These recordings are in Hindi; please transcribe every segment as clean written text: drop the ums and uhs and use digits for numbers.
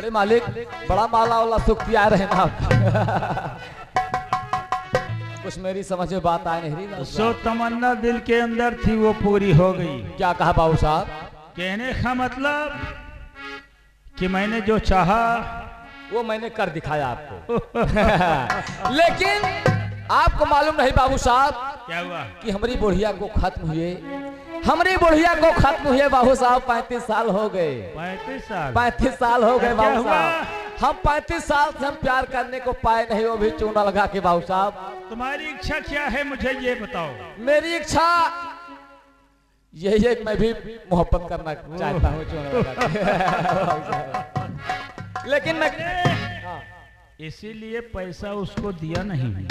अरे मालिक बड़ा माला वाला सुख दिया रहे ना कुछ मेरी समझ में बात आए नहीं। सो तमन्ना दिल के अंदर थी वो पूरी हो गई। क्या कहा बाबू साहब? कहने का मतलब कि मैंने जो चाहा वो मैंने कर दिखाया आपको लेकिन आपको मालूम नहीं बाबू साहब क्या हुआ कि हमारी बुढ़िया को खत्म हुए, हमारी बुढ़िया को खत्म हुए बाबू साहब 35 साल हो गए। 35 साल हो गए बाबू साहब। हम 35 साल से हम प्यार करने को पाए नहीं, वो भी चूना लगा के बाबू साहब। तुम्हारी इच्छा क्या है मुझे ये बताओ। मेरी इच्छा यही है कि मैं भी मोहब्बत करना चाहता हूँ चूना लगा के लेकिन मैं इसीलिए पैसा उसको दिया नहीं।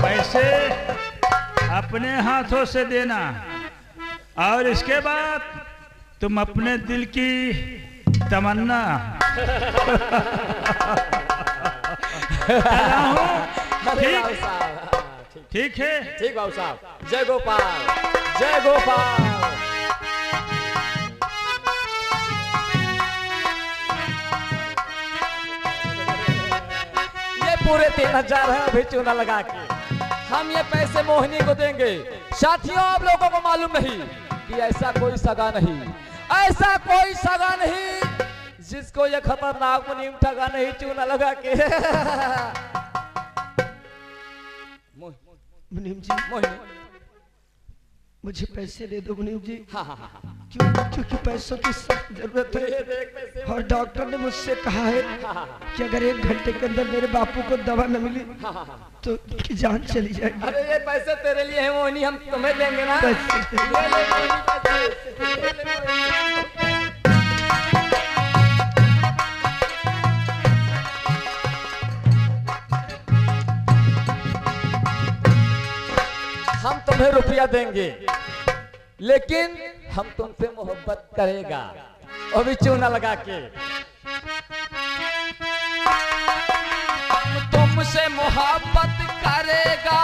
पैसे अपने हाथों से देना और इसके बाद तुम अपने दिल की तमन्ना ठीक है। ठीक बाबू साहब। जय गोपाल जय गोपाल। ये पूरे 3000 है अभी चूना लगा के। हम ये पैसे मोहिनी को देंगे। साथियों आप लोगों को मालूम नहीं कि ऐसा कोई सगा नहीं, ऐसा कोई सगा नहीं जिसको ये खतरनाक मुनीम ठगा नहीं चूना लगा के। मुनीम जी मोहिनी मुझे पैसे दे दो मुनीम जी। हाँ हाँ हाँ क्योंकि पैसों की सख्त जरूरत है और डॉक्टर ने मुझसे कहा है कि अगर 1 घंटे के अंदर मेरे बापू को दवा न मिली तो उनकी जान चली जाएगी। अरे ये पैसे तेरे लिए हैं मोहिनी, हम तुम्हें देंगे ना। पैसे। ले ले मोहिनी पैसे। ले ले मोहिनी। हम तुम्हें रुपया देंगे लेकिन हम तुमसे मोहब्बत करेगा और भी चूना लगा के। हम तुमसे मोहब्बत करेगा,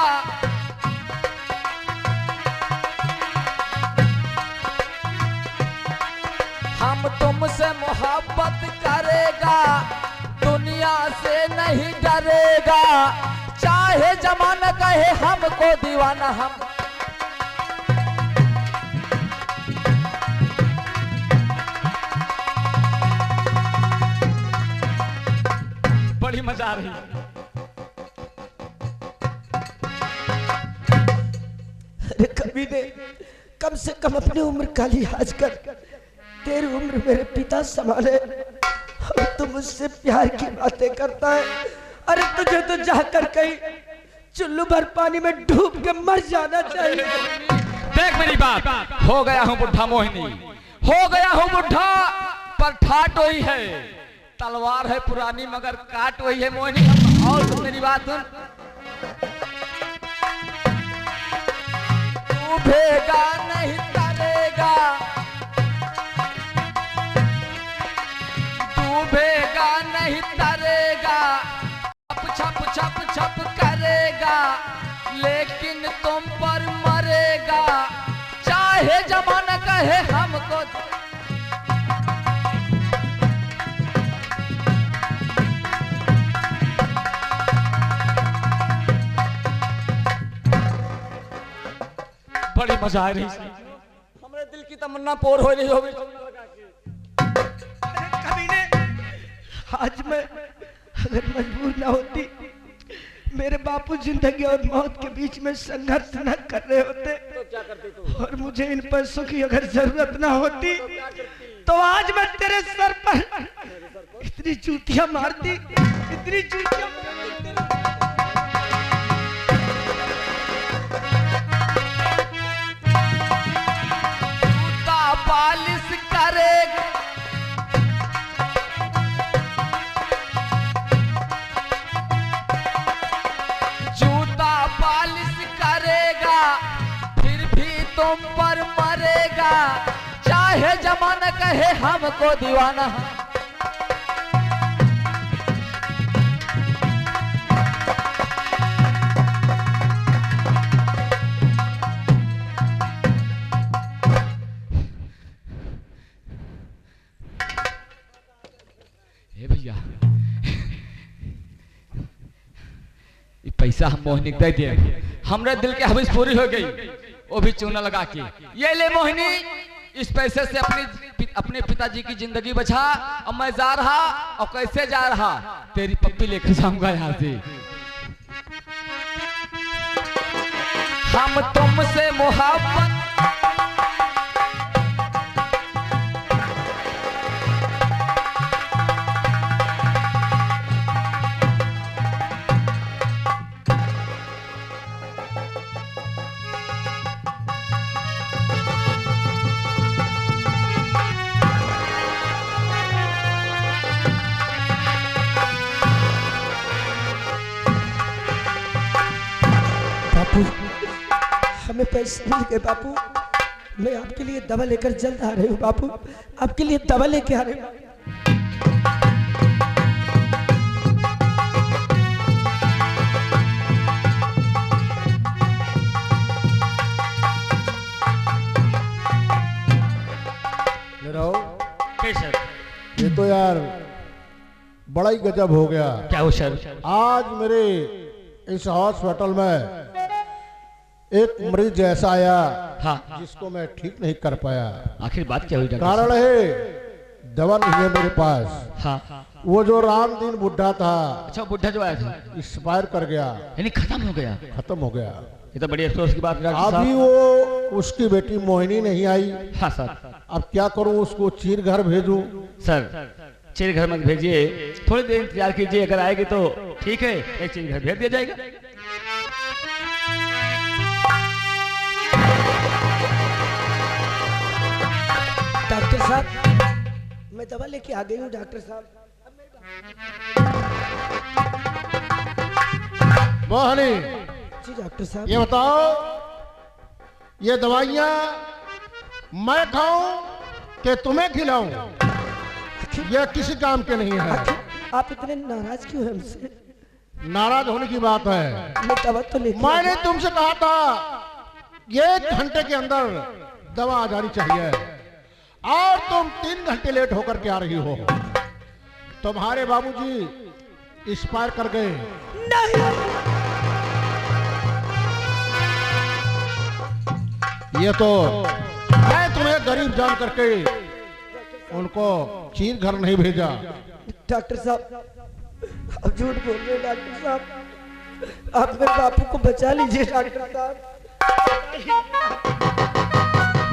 हम तुमसे मोहब्बत करेगा, दुनिया से नहीं डरेगा, चाहे जमाना कहे हमको दीवाना। हम बड़ी मजा आ रही। अरे कभी ने कम से कम अपनी उम्र का लिहाज कर, तेरी उम्र मेरे पिता समान है और तू मुझसे प्यार की बातें करता है। अरे तुझे तो जाकर कहीं चुल्लू भर पानी में डूब के मर जाना चाहिए। देख मेरी बात, हो गया हूँ बुढ़ा मोहिनी, हो गया हूँ बुढ़ा, पर ठाट वही है, तलवार है पुरानी मगर काट वही है मोहिनी। और तुम मेरी बात सुन, डूबेगा नहीं तरेगा, डूबेगा नहीं तरेगा, छप छप छप करेगा, लेकिन तुम पर मरेगा, चाहे जमाना कहे हमको। बड़ी मजा आ रही, हमारे दिल की तमन्ना पूरी हो रही होगी। कभी ने आज मैं अगर मजबूर ना होती, मेरे बापू जिंदगी और मौत के बीच में संघर्ष न कर रहे होते तो क्या करती तू? और मुझे इन पैसों की अगर जरूरत ना होती तो आज मैं तेरे सर पर इतनी जूतियां मारती, इतनी जूतियां मारती। जूता पालिश करेगा, जूता पालिश करेगा, फिर भी तुम पर मरेगा, चाहे जमाना कहे हमको दीवाना। भैया ये पैसा हम मोहिनी दे दिए, हमरे दिल के हविस पूरी हो गई, वो भी चूना लगा के। ये ले मोहिनी, इस पैसे से अपने पिताजी की जिंदगी बचा। और मैं जा रहा, और कैसे जा रहा, तेरी पप्पी लेकर जाऊंगा यहाँ से। हम तुमसे मोहब्बत हमें पैसे मिल गए बापू। मैं आपके लिए दवा लेकर जल्द आ रही हूँ बापू, आपके लिए दवा लेके आ रही हूँ। ये तो यार बड़ा ही गजब हो गया। क्या हो सर? आज मेरे इस हॉस्पिटल में एक मरीज ऐसा आया, हाँ, जिसको मैं ठीक नहीं कर पाया। आखिर बात क्या हुई डॉक्टर? कारण है दवा नहीं है मेरे पास। हाँ, वो जो रामदीन बुढ़ा था, अच्छा बुढ़ा जो आया था एक्सपायर कर गया, यानी खत्म हो गया। खत्म हो गया। ये तो बड़ी अफसोस की बात है डॉक्टर अभी साहब। वो उसकी बेटी मोहिनी नहीं आई। हाँ सर। अब क्या करूं, उसको चीर घर भेजूं? सर चिर घर मत भेजिए, थोड़ी देर इंतजार कीजिए, अगर आएगी तो ठीक है, एक चिर घर भेज दिया जाएगा। डॉक्टर साहब मैं दवा लेके आ गई हूँ डॉक्टर साहब। मोहिनी, जी डॉक्टर साहब। ये बताओ, ये दवाइयाँ मैं खाऊं कि तुम्हें खिलाऊं? ये किसी काम के नहीं है। आप इतने नाराज क्यों हैं हमसे? नाराज होने की बात है। मैं दवा तो लेके मैंने तुमसे कहा था 1 घंटे के अंदर दवा आ जानी चाहिए, और तुम 3 घंटे लेट होकर के आ रही हो। तुम्हारे बाबूजी एक्सपायर कर गए। नहीं। ये तो मैं तुम्हें गरीब जान करके उनको चीर घर नहीं भेजा। डॉक्टर साहब आप झूठ बोल रहे हैं डॉक्टर साहब, आप मेरे बापू को बचा लीजिए डॉक्टर साहब।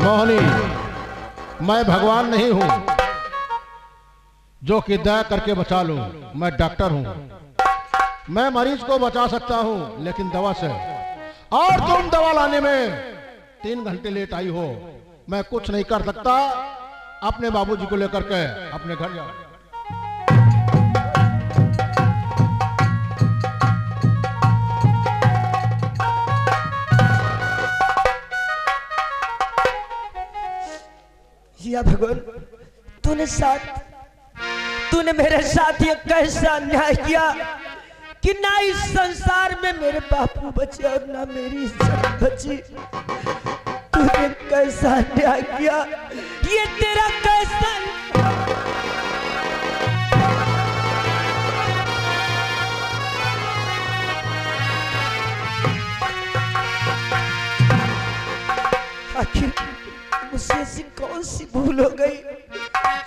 मोहिनी, मैं भगवान नहीं हूं जो कि दया करके बचा लूं। मैं डॉक्टर हूं, मैं मरीज को बचा सकता हूं, लेकिन दवा से। और तुम दवा लाने में 3 घंटे लेट आई हो। मैं कुछ नहीं कर सकता। अपने बाबूजी को लेकर के अपने घर जाओ। या भगवान, तूने मेरे साथ ये कैसा अन्याय किया कि ना इस संसार में मेरे बापू बचे और ना मेरी इज्जत बची। तूने कैसा अन्याय किया, ये तेरा कैसा। आखिर मुझसे ऐसी कौन सी भूल हो गई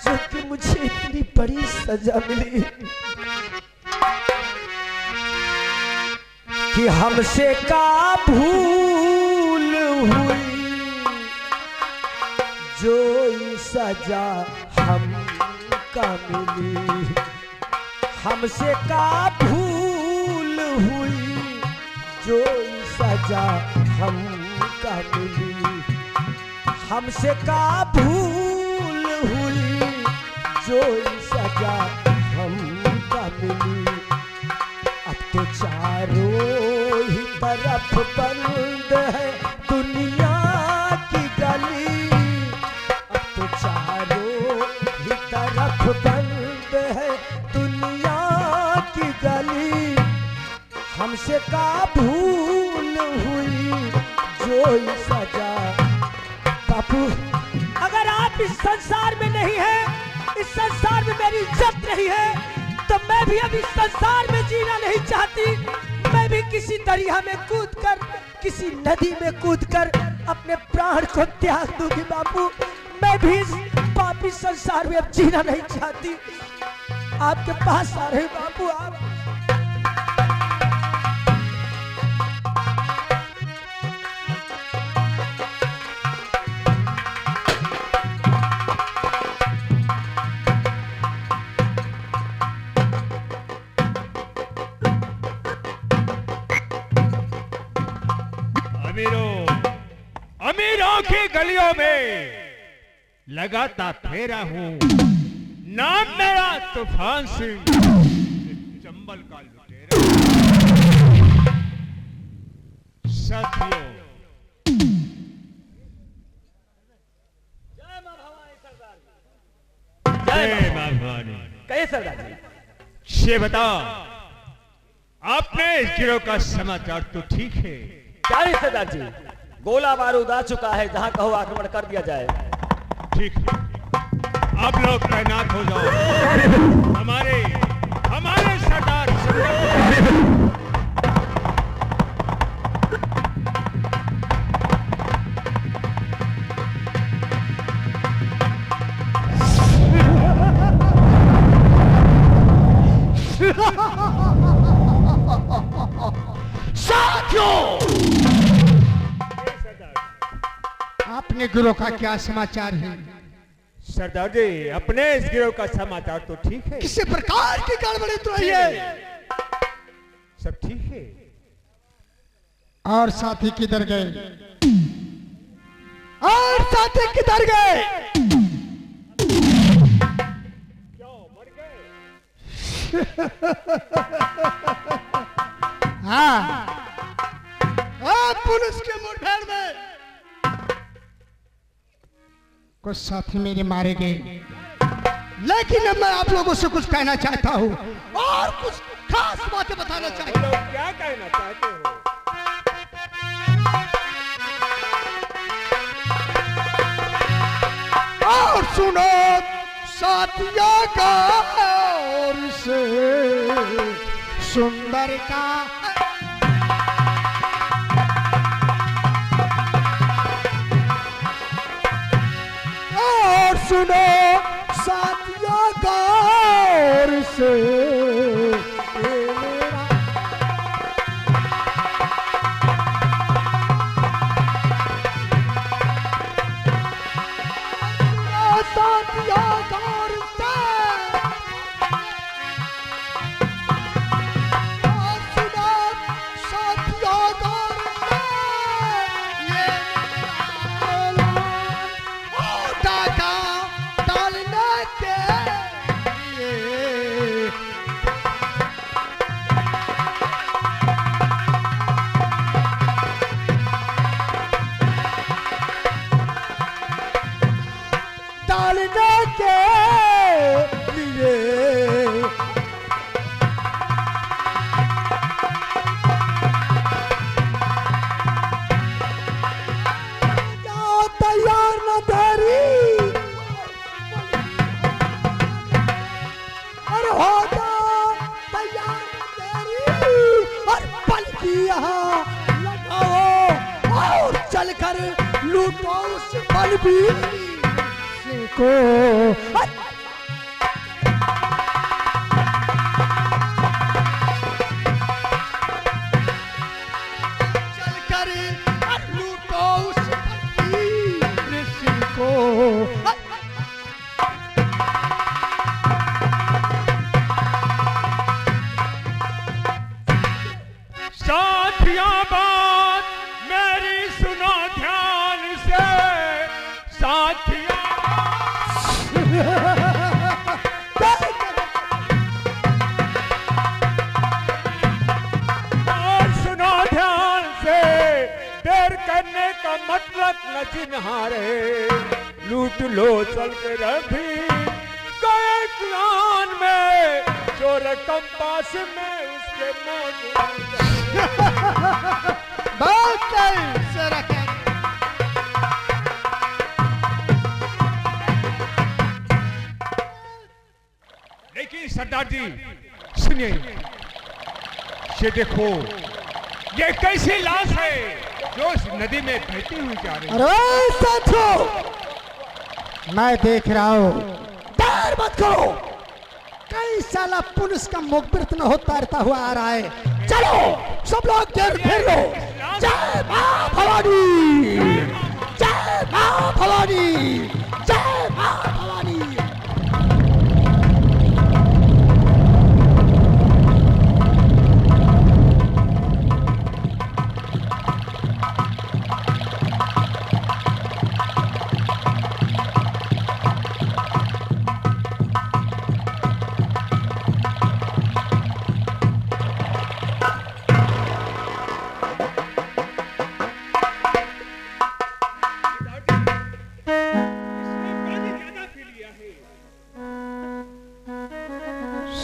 जो कि मुझे इतनी बड़ी सजा मिली कि हमसे का भूल हुई जो सजा हमका मिली। हमसे का भूल हुई जो सजा हमका मिली। हमसे का भूल हुई जो सजा हमका मिली। अब तो चारों ही तरफ बंद है दुनिया की गली। अब तो चारों ही तरफ बंद है दुनिया की गली। हमसे का भूल हुई जो सजा। बापू, अगर आप इस संसार में नहीं है, इस संसार में मेरी इज्जत नहीं है, तो मैं भी अभी संसार में जीना नहीं चाहती। मैं भी किसी दरिया में कूदकर, किसी नदी में कूदकर अपने प्राण को त्याग दूंगी बापू। मैं भी इस पापी संसार में अब जीना नहीं चाहती। आपके पास आ रहे बापू आप। अमीरों की गलियों में लगाता फेरा हूँ। नाम मेरा तूफान सिंह, चंबल का लुटेरा। साथियों, जय मां भवानी। कहिए सरदार जी। ये बताओ, आपने इस गिरोह का समाचार तो ठीक है? क्या नहीं सरदार जी, गोला बारूद आ चुका है, जहां कहो आक्रमण कर दिया जाए। ठीक है, आप लोग तैनात हो जाओ। हमारे सरदार अपने गिरोह का क्या समाचार है? सरदार जी, अपने इस गिरोह का समाचार तो ठीक है। किसी प्रकार की गड़बड़ी तो नहीं है? सब ठीक है। और साथी किधर गए? और साथी किधर गए? क्यों मर गए? हाँ, पुलिस के मुठभेड़ में कुछ साथी मेरे मारे गए। लेकिन अब मैं आप लोगों से कुछ कहना चाहता हूँ और कुछ खास बातें बताना चाहता हूँ। क्या कहना चाहते हो? और सुनो साथियों का, और से सुंदर का और सुनो साथियों का, और से चलकर लूटो उस बलबीर को। चलकर लूटो उस बलबीर को। साथियों, बात मेरी सुनो ध्यान से। साथियों, और सुनो ध्यान से। देर करने का मतलब न चिन्हारे। लूट लो चल के रभी गए कुरान में। चोर कंपास में उसके मौजूद। बहुत सही सर। लेकिन सरदार जी, सुनिए, ये देखो, ये कैसी लाश है जो इस नदी में बहती हुई जा रही है। अरे साथियों, मैं देख रहा हूँ, देर मत करो। कई साला पुलिस का मुखबिर न हो तैरता हुआ आ रहा है। चलो सब लोग देर फेर लो। जय मां भवानी, जय मां भवानी, जय मां भवानी।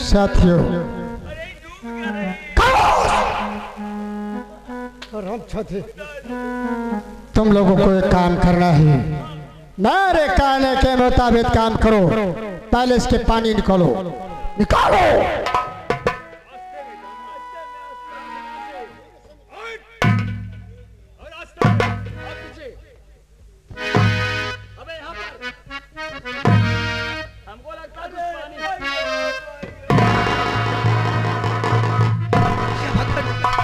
साथियों, तुम लोगों को एक काम करना है। मेरे कहने के मुताबिक काम करो। पहले इसके पानी निकालो, निकालो।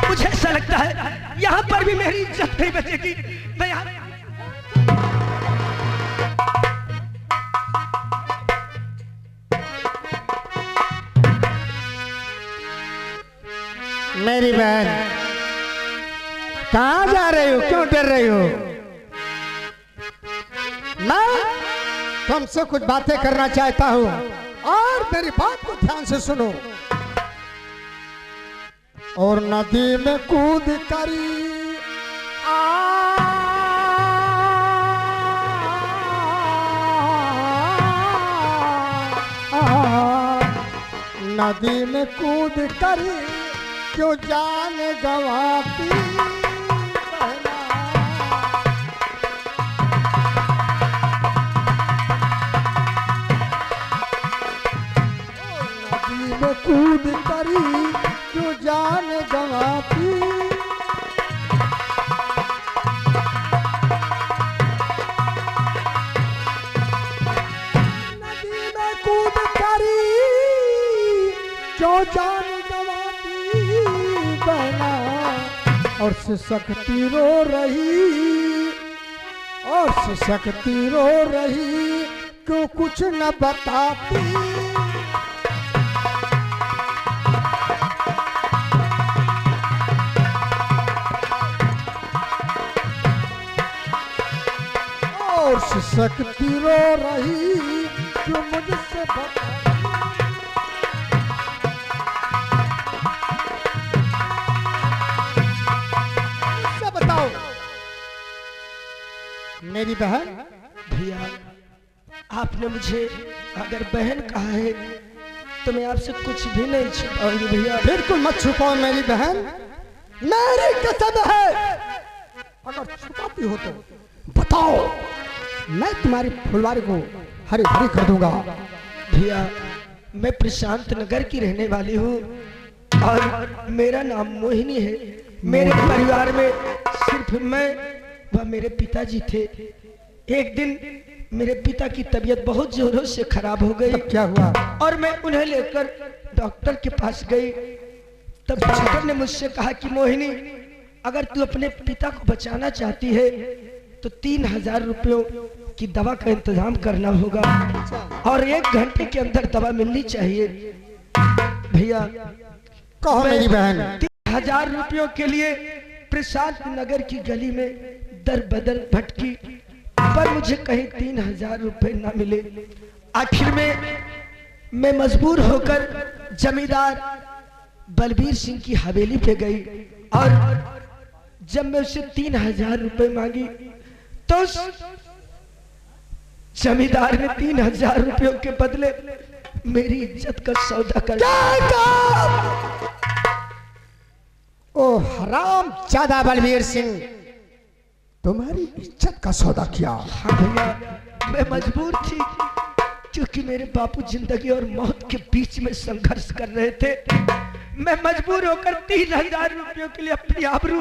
मुझे ऐसा लगता है यहाँ पर भी मेरी इज्जत नहीं बचेगी। मैं यहाँ मेरी बहन, कहाँ जा रही हो? क्यों डर रही हो? मैं तुमसे कुछ बातें करना चाहता हूँ और मेरी बात को ध्यान से सुनो। और नदी में कूद करी नदी में कूद करी क्यों जान गवाती नदी में कूद करी क्यों जान गवाती। नदी में कूद करी क्यों जान गवाती बहना। और सिसकती रो रही, और सिसकती रो रही क्यों कुछ न बताती। और सिसकती रो रही जो मुझसे बताओ। मेरी बहन, भैया आपने मुझे अगर बहन कहा है तो मैं आपसे कुछ भी नहीं छुपाऊंगी भैया। बिल्कुल मत छुपाओ मेरी बहन, मेरी कसम है। अगर छुपाती हो तो बताओ, मैं तुम्हारी फुलवारी को हरी भरी कर दूंगा। भैया मैं प्रशांत नगर की रहने वाली हूँ और मेरा नाम मोहिनी है। मेरे परिवार में सिर्फ मैं व मेरे पिताजी थे। एक दिन मेरे पिता की तबीयत बहुत जोरों से खराब हो गई। क्या हुआ? और मैं उन्हें लेकर डॉक्टर के पास गई। तब डॉक्टर ने मुझसे कहा कि मोहिनी, अगर तू अपने पिता को बचाना चाहती है तो 3000 रुपयों की दवा का इंतजाम करना होगा और 1 घंटे के अंदर दवा मिलनी चाहिए। भैया कहो मेरी बहन। 3000 रुपयों के लिए प्रशांत नगर की गली में दर बदर भटकी, पर मुझे कहीं 3000 रुपए न मिले। आखिर में मैं मजबूर होकर जमींदार बलबीर सिंह की हवेली पे गई और जब मैं उससे 3000 रुपए मांगी तो उस जमींदार ने 3000 रुपयों के बदले मेरी इज्जत का सौदा कर दिया। ओ हराम ज्यादा बलबीर सिंह, तुम्हारी इज्जत का सौदा किया। हाँ भैया, मैं मजबूर थी क्योंकि मेरे बापू जिंदगी और मौत के बीच में संघर्ष कर रहे थे, मैं मजबूर होकर 3000 रुपयों के लिए अपनी आबरू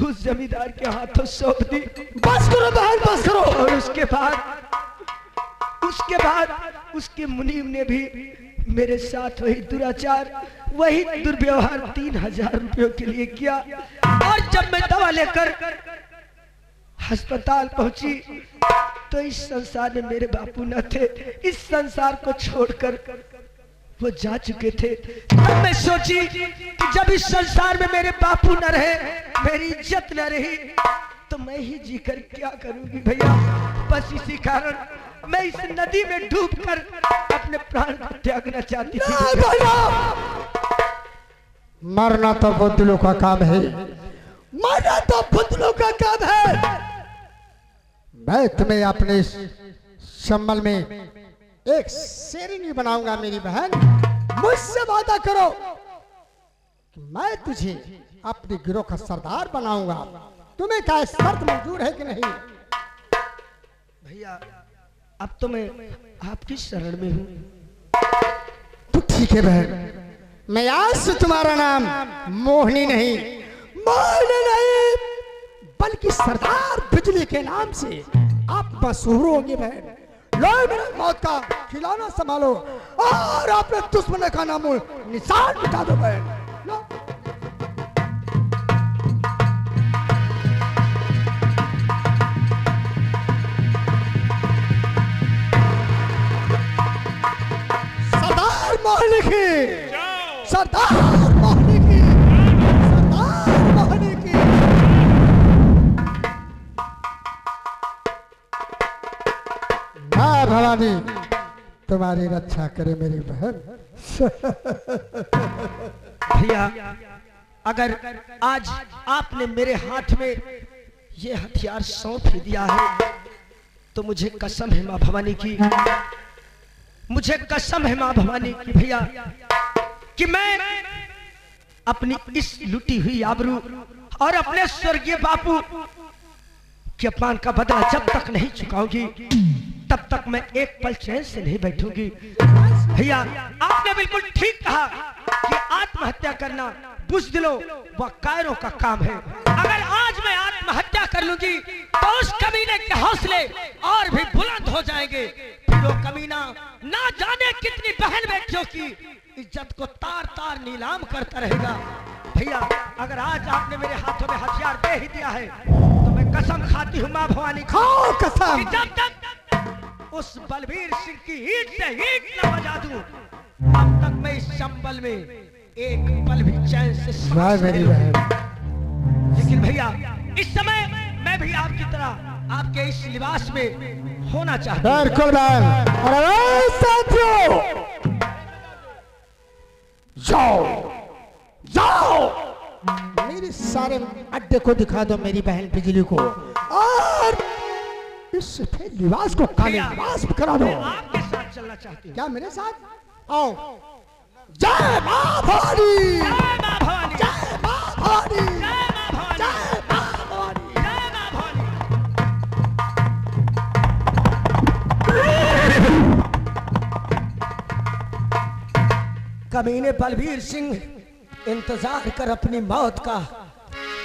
उस जमींदार के हाथों सौंप दी। बस करो बहन, बस करो। और उसके बाद उसके मुनीम ने भी मेरे साथ वही दुराचार, वही दुर्व्यवहार 3000 रुपयों के लिए किया। और जब मैं दवा लेकर अस्पताल पहुंची तो इस संसार में मेरे बापू न थे। इस संसार को छोड़कर वो जा चुके थे। तब मैं सोची कि जब इस संसार में मेरे बापू न रहे, मेरी इज्जत न रही, तो मैं ही जीकर क्या करूंगी भैया। बस इसी कारण मैं इस नदी में डूबकर अपने प्राण को त्यागना चाहती थी। मरना तो बुद्धलों का काम है, मरना तो बुद्धलों का काम है। मैं तुम्हें अपने संबल में एक शेरनी बनाऊंगा मेरी बहन। मुझसे वादा करो कि मैं तुझे अपने गिरोह का सरदार बनाऊंगा। तुम्हें क्या शर्त मंजूर है कि नहीं? भैया अब तो मैं आपकी शरण में हूँ। तो ठीक है बहन, मैं आज से तुम्हारा नाम मोहिनी नहीं बल्कि सरदार बिजली के नाम से आप मशहूर होंगे बहन। लो मेरे मौत का खिलौना संभालो और अपने दुश्मन का नाम निशान मिटा दो बहन। लो। सरदार मोहिनी की, सरदार मोहिनी की, सरदार मोहिनी की। हाँ भवानी तुम्हारी रक्षा करे मेरी बहन। भैया अगर आज आपने मेरे हाथ में ये हथियार सौंप ही दिया है तो मुझे कसम है माँ भवानी की, मुझे कसम है माँ भवानी की भैया कि मैं अपनी इस लुटी हुई आबरू और अपने स्वर्गीय बापू के अपमान का बदला जब तक नहीं चुकाऊंगी तब तक मैं एक पल चैन से नहीं बैठूंगी। भैया आपने बिल्कुल ठीक कहा कि आत्महत्या करना बुज़दिलों व कायरों का काम है। अगर आज मैं आत्महत्या कर लूंगी तो उस कमीने के हौसले और भी बुलंद हो जाएंगे। फिर वो कमीना ना जाने कितनी बहन बेटियों की इज्जत को तार तार नीलाम करता रहेगा। भैया अगर आज आपने मेरे हाथों में हथियार दे ही दिया है तो मैं कसम खाती हूँ माँ भवानी, खाओ कसम, जब तक उस बलबीर सिंह की ईंट से ईंट न बजा दूं तब तक मैं इस चंबल में एक पल भी चैन से सांस नहीं लूंगा। लेकिन भैया इस समय मैं भी आपकी तरह आपके इस लिबास में होना चाहता हूं। बिल्कुल बहन। अरे साथियों जाओ जाओ मेरे सारे अड्डे को दिखा दो मेरी बहन बिजली को और इस सफेद लिबास को काले लिबास करा दो। आपके साथ चलना चाहती हूँ। क्या मेरे साथ? आओ। जय मां भवानी, जय मां भवानी, जय मां भवानी, जय मां भवानी, जय मां भवानी, जय मां भवानी। कमीने बलबीर सिंह इंतजार कर अपनी मौत का,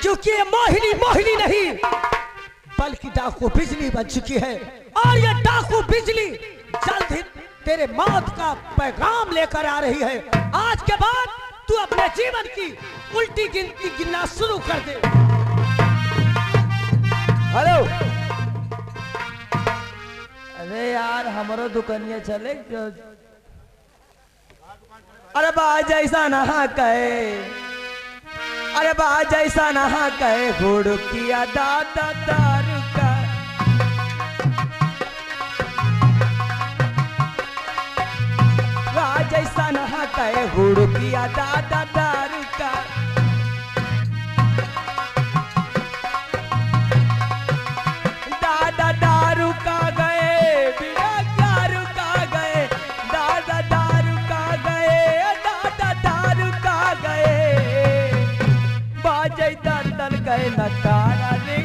क्योंकि ये मोहिनी मोहिनी नहीं बल्कि डाकू बिजली बन चुकी है और ये डाकू बिजली जल्द ही तेरे मौत का पैगाम लेकर आ रही है। आज के बाद तू अपने जीवन की उल्टी गिनती गिनना शुरू कर दे। हेलो, अरे यार हमारो दुकानिया चले। अरे बा जैसा नहा कहे, अरे बा जैसा नहा कहे हुड़किया दादा दारू का। जैसा नहा कहे हुड़किया दादा दारू का। दादा दारू का गए बिना दारू का गए, दादा दारू का गए, दादा दारू का गए। बाजे दंदन गए नकारा रे।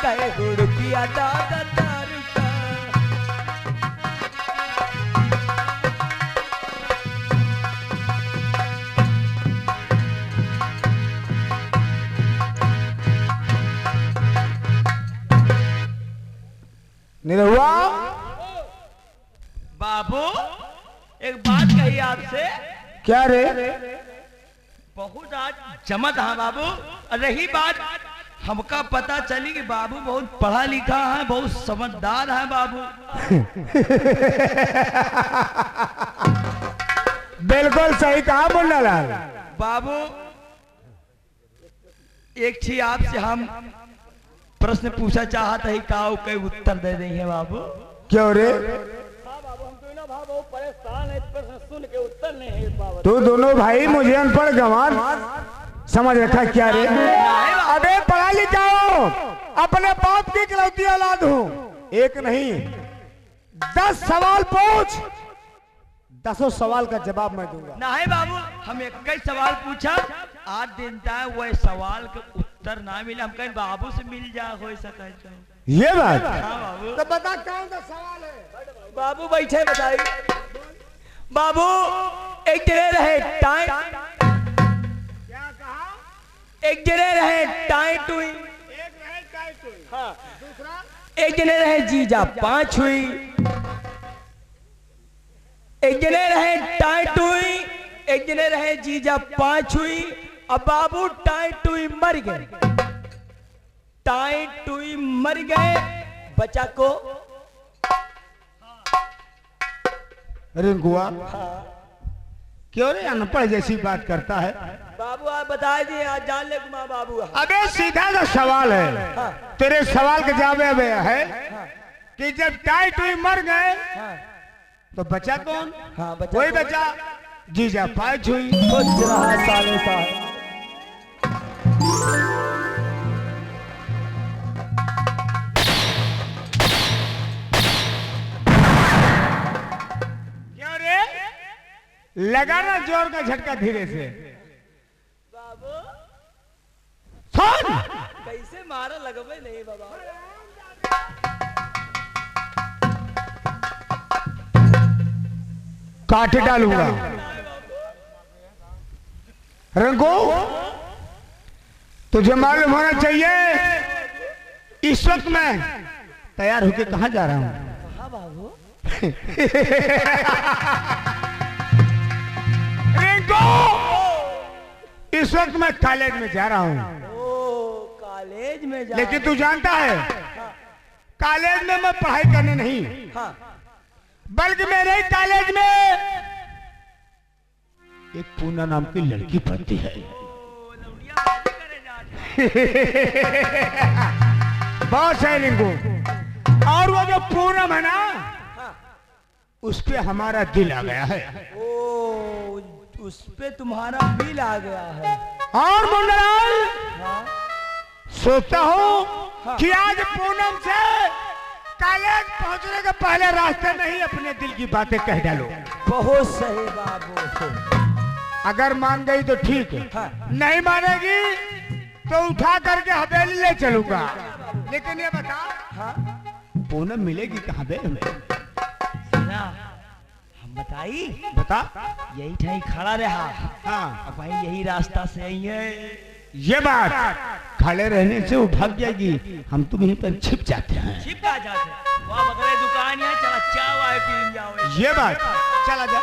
कहे रुपया दादा दारू का। निरहुआ बाबू एक बात कही आपसे, क्या रे? बहुत आज जमत है बाबू। रही बात, हमका पता चली कि बाबू बहुत पढ़ा लिखा है, बहुत समझदार है बाबू। बिल्कुल सही कहा मुन्ना लाल। बाबू एक चीज आपसे हम प्रश्न पूछा चाहते हैं, का कई उत्तर दे देंगे बाबू? क्यों रे? तू दोनों भाई मुझे अनपढ़ गंवार समझ रखा क्या रे? अबे पढ़ा लिखा हो, अपने बाप की इकलौती औलाद हूँ। एक नहीं 10 सवाल पूछ, 10 सवाल का जवाब मैं दूंगा। नहीं बाबू, हम एक कई सवाल पूछा, आज दिन तक वह सवाल का उत्तर ना मिला। हम कहीं बाबू से मिल जा हो सका। ये बात? हाँ बाबू। तो बता कौन सा सवाल है? बाबू बैठे बताइए। बाबू एक जने रहे टाइम, क्या कहा? एक जने रहे टाइम टुई, एक रहे टाइट हुई। हाँ, दूसरा? एक जने रहे जीजा 5 हुई, एक जने रहे टाइट हुई, एक जने रहे जीजा 5 हुई। अब बाबू टाइट हुई मर गए, टाइट हुई मर गए, बच्चा को रिंकुआ क्यों रे अनपढ़ जैसी बात करता है? बाबू आप बता दिए, आज जान ले माँ बाबू। अबे सीधा सा सवाल है। हाँ। तेरे सवाल का जवाब है कि जब टाइट हुई मर गए हाँ, तो बचा कौन? हाँ, बचा वही कौन? बचा जीजा 5 हुई। सोच रहा साले साल। क्यों रे? लगाना जोर का झटका धीरे से। बाबू सुन, कैसे मारा लगवे नहीं बाबा। काट डालूंगा। रंगो तुझे मालूम होना चाहिए इस वक्त मैं तैयार होके कहां जा रहा हूं? हाँ बाबू। रिंकू, इस वक्त मैं कॉलेज में जा रहा हूं। ओ कॉलेज में जा। लेकिन तू जानता है कॉलेज में मैं पढ़ाई करने नहीं, हाँ, बल्कि मेरे ही कॉलेज में एक पूना नाम की लड़की पढ़ती है। बहुत सही रिंकू। और वो जो पूनम है ना, उस पे हमारा दिल आ गया है। ओ उस पे तुम्हारा बिल आ गया है। और मुंडलाल हाँ, सोचता हूँ कि आज पूनम से कॉलेज पहुंचने के पहले रास्ते में ही अपने दिल की बातें कह डालो। बहुत सही बाबू। अगर मान गई तो ठीक है, हाँ। नहीं मानेगी तो उठा करके हवेली ले चलूंगा। लेकिन ये बता, हाँ, पूनम मिलेगी कहाँ बे हमें? सुना, हम बताई बता। यही ठाई खड़ा रहा। हाँ, अब भाई यही रास्ता से आई है। ये बात खड़े रहने से वो भाग जाएगी, हम तुम यहीं पर छिप जाते हैं। छिप का जाते वहाँ बगले दुकान है, चला चाय वाय पी जाओ। ये बात चला जा।